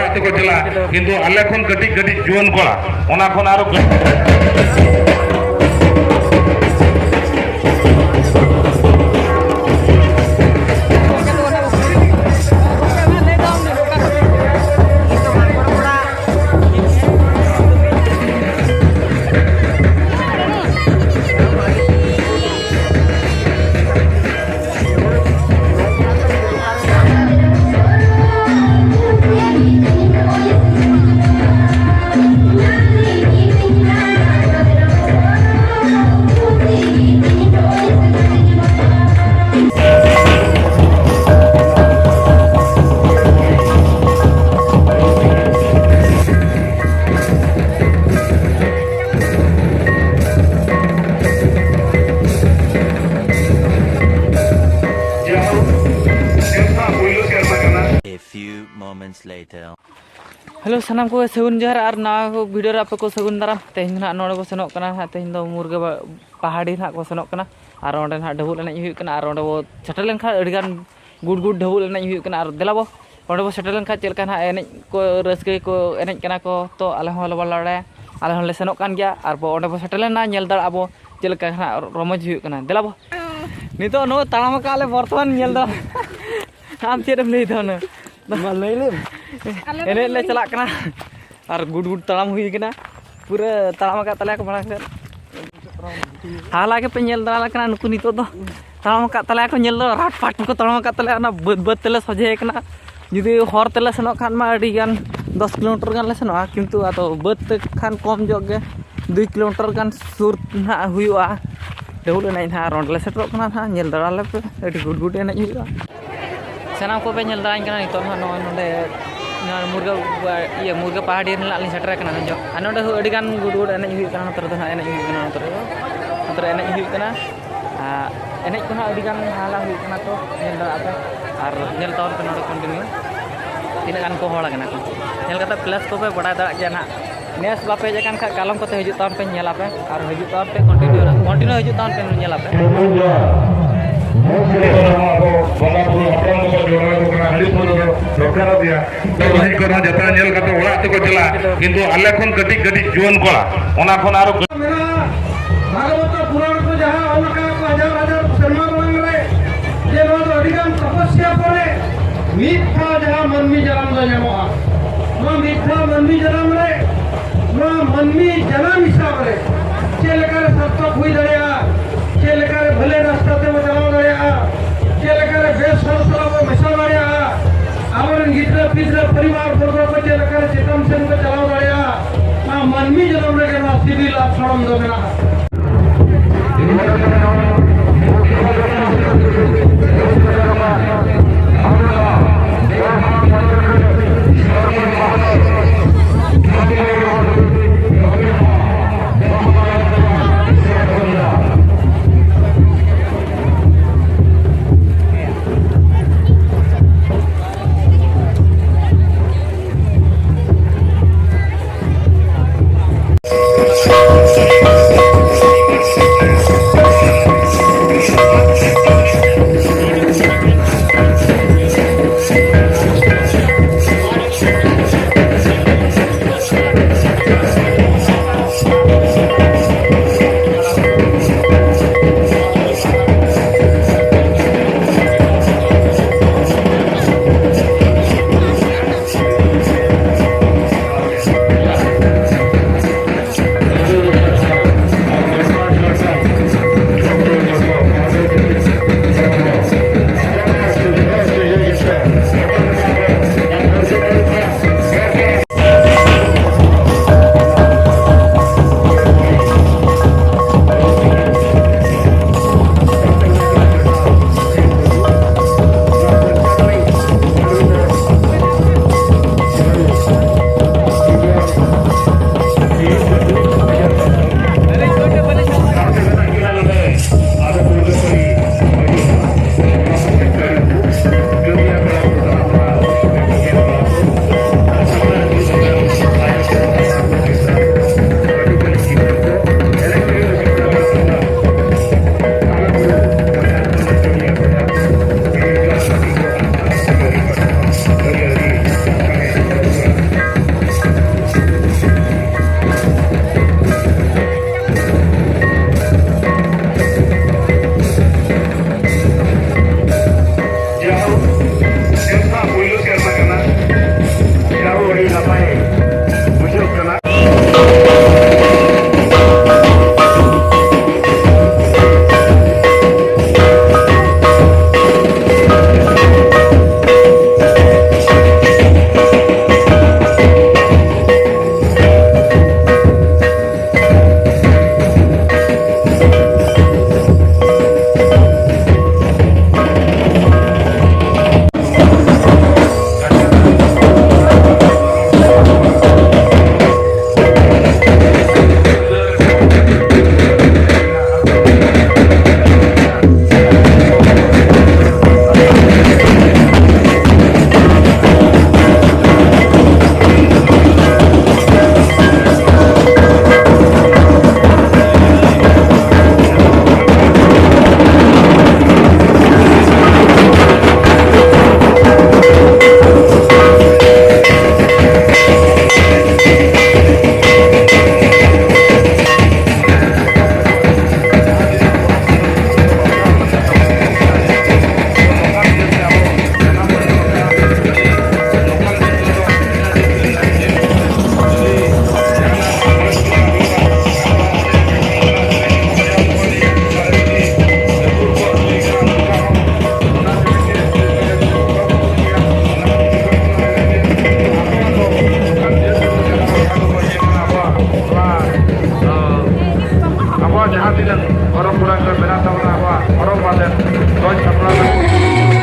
ओड़ा तक चला किंतु आले खन कटिक कटिक जुआन कोड़ा ओना खन आरो हेलो सनाम को सगुन जहर और ना को वीडियो रे आपे को सगुन दाराम तेहन ना नोडे को सेनोक कना हा तेहन दो मुर्गा पहाड़ी ना को सेनोक कना और ओंडे ना ढबुल एनेज हुई कना और ओंडे बो सेटल लेन खा अडिगान गुड गुड ढबुल एनेज हुई कना और देला बो ओंडे बो सेटल लेन खा चेल कना एनेज को रसके को एनेज कना को तो आले होल बलाड़े आले होले सेनोक कान गया और बो ओंडे बो सेटल लेन ना नेल दाड़ आबो चेल कना रमज हुई कना देला बो नितो नो ताळाम काले वर्तमान नेल दा आम चेदम लई दो न लई ले एने ले चला कना और गुड गुड ताड़ाम हुई कना पूरा ताड़ाम का तले को बड़ा से हाला के पे नेल दाला कना नुकु नितो दो ताड़ाम का तले को नेल दो राट फाट को ताड़ाम का तले ना बद बद तले सजे कना जुदी हर तले सेनो खान मा अडी गान 10 किलोमीटर गान ले सेनो किंतु आतो बद खान कम जोगे 2 किलोमीटर गान सुर ना हुआ ढबुल एनेज ना रोंड ले सेटरो कना ना नेल दाला पे अडी गुड गुड एनेज हुआ सनाम को पे नेल दाइन कना नितो ना नोंडे मुर्गा ये मुर्गा पहाड़ी ली सेटर कना जो नोंडे अडी गान गुड गुड एनेज हुई कना नतर ना एनेज हुई कना नतर एनेज हुई कना एनेज को ना अडी गान हाला हुई कना तो नेल दा आपे और नेल तावन पे नोंडे कंटिन्यू तीना गान को होड़ा कना को नेल कता प्लस को पे बड़ा दा गया ना नेस बापे जकान खा कालम को ते हजु तावन पे नेल आपे और हजु तावन पे कंटिन्यू हजु तावन पे नेल आपे बंगा पुरु अपराम को जोड़ा को कना हड़ी पुरु सरकार दिया तो नहीं करना जता नेल कते ओड़ा तक चला किंतु आले खन कटिक कटिक जुआन कोड़ा ओना खन आरो मेरा भागवत पुराण को जहां ओनका को हजार हजार शर्मा बंग रे जे नो अधिगम तपस्या परे मिथ्या जहां मनमी जन्म द जमोआ नो मिथ्या मनमी जन्म रे नो मनमी जन्म हिसाब रे चेलकर सत्य हुई दरिया चेलकर भले रास्ता ते चलाव दरिया चेलकर बेस सरसला मिसल दरिया आवरन गिद्र पिद्र परिवार वर्ग को चेलकर चितम सेन को चलाव दरिया ना मनमी जन्म रे ना सिविल अक्षरम दो मेरा jahatinan orang kurang berbeda sama apa orang pada tuan